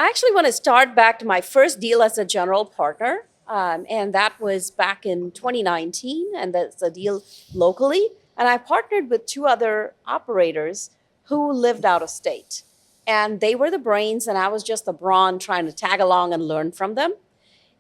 I actually want to start back to my first deal as a general partner. And that was back in 2019. And that's a deal locally. And I partnered with two other operators who lived out of state. And they were the brains, and I was just the brawn trying to tag along and learn from them.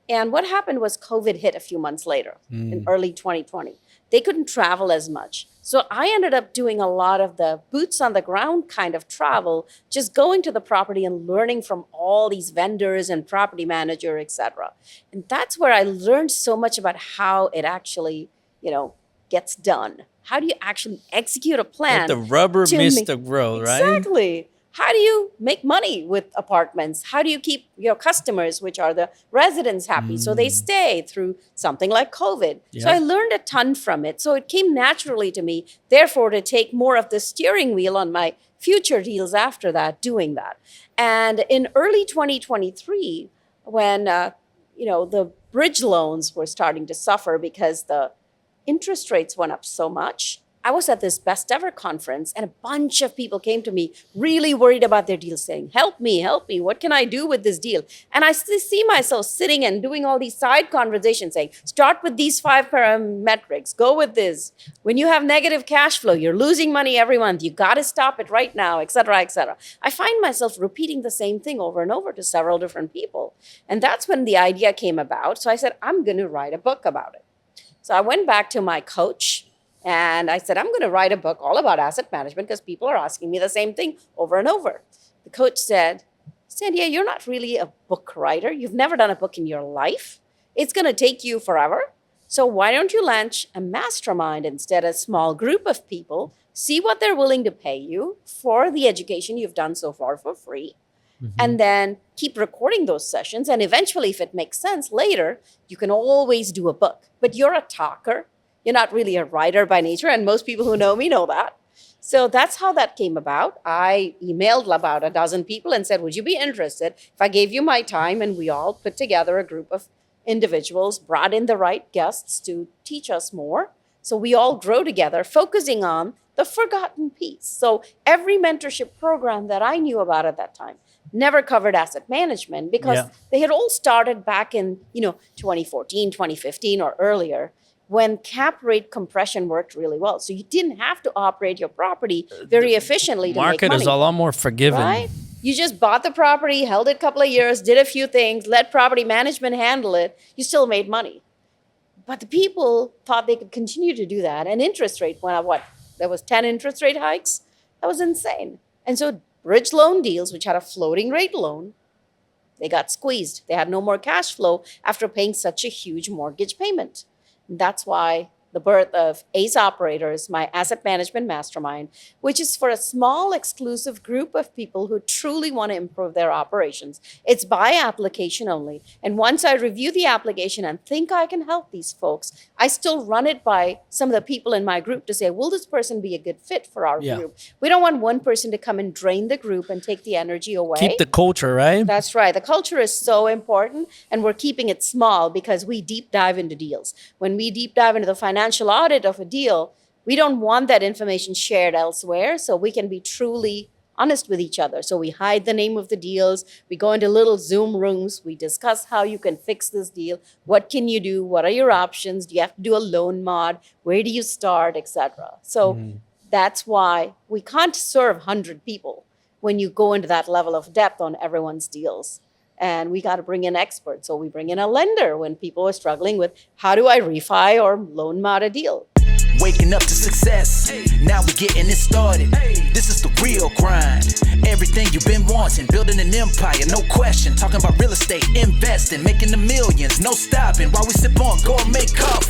And what happened was COVID hit a few months later in early 2020. They couldn't travel as much. So I ended up doing a lot of the boots on the ground kind of travel, just going to the property and learning from all these vendors and property manager, et cetera. And that's where I learned so much about how it actually, gets done. How do you actually execute a plan? Let the rubber meets the road, right? Exactly. How do you make money with apartments? How do you keep your customers, which are the residents, happy so they stay through something like COVID? Yeah. So I learned a ton from it. So it came naturally to me, therefore, to take more of the steering wheel on my future deals after that, doing that. And in early 2023, when the bridge loans were starting to suffer because the interest rates went up so much, I was at this best ever conference and a bunch of people came to me really worried about their deal, saying, help me, what can I do with this deal? And I still see myself sitting and doing all these side conversations saying, start with these 5 parametrics, go with this. When you have negative cash flow, you're losing money every month, you got to stop it right now, et cetera, et cetera. I find myself repeating the same thing over and over to several different people. And that's when the idea came about. So I said, I'm going to write a book about it. So I went back to my coach and I said, I'm going to write a book all about asset management because people are asking me the same thing over and over. The coach said, Sandhya, you're not really a book writer. You've never done a book in your life. It's going to take you forever. So why don't you launch a mastermind instead, a small group of people, see what they're willing to pay you for the education you've done so far for free, and then keep recording those sessions. And eventually, if it makes sense later, you can always do a book. But you're a talker. You're not really a writer by nature, and most people who know me know that. So that's how that came about. I emailed about a dozen people and said, would you be interested if I gave you my time and we all put together a group of individuals, brought in the right guests to teach us more. So we all grow together, focusing on the forgotten piece. So every mentorship program that I knew about at that time never covered asset management because they had all started back in 2014, 2015 or earlier, when cap rate compression worked really well. So you didn't have to operate your property very efficiently to make money. Market is a lot more forgiving. Right? You just bought the property, held it a couple of years, did a few things, let property management handle it. You still made money. But the people thought they could continue to do that. And interest rate went up, what? There was 10 interest rate hikes? That was insane. And so bridge loan deals, which had a floating rate loan, they got squeezed. They had no more cash flow after paying such a huge mortgage payment. That's why the birth of AceOperators, my asset management mastermind, which is for a small exclusive group of people who truly want to improve their operations. It's by application only. And once I review the application and think I can help these folks, I still run it by some of the people in my group to say, will this person be a good fit for our group? We don't want one person to come and drain the group and take the energy away. Keep the culture, right? That's right. The culture is so important, and we're keeping it small because we deep dive into deals. When we deep dive into the financial audit of a deal, we don't want that information shared elsewhere, so we can be truly honest with each other. So we hide the name of the deals, we go into little Zoom rooms, we discuss how you can fix this deal, what can you do, what are your options, do you have to do a loan mod, where do you start, etc. So that's why we can't serve 100 people when you go into that level of depth on everyone's deals. And we got to bring in experts. So we bring in a lender when people are struggling with how do I refi or loan mod a deal. Waking up to success, now we getting it started. This is the real grind. Everything you've been wanting, building an empire, no question. Talking about real estate, investing, making the millions, no stopping. While we sip on gourmet coffee.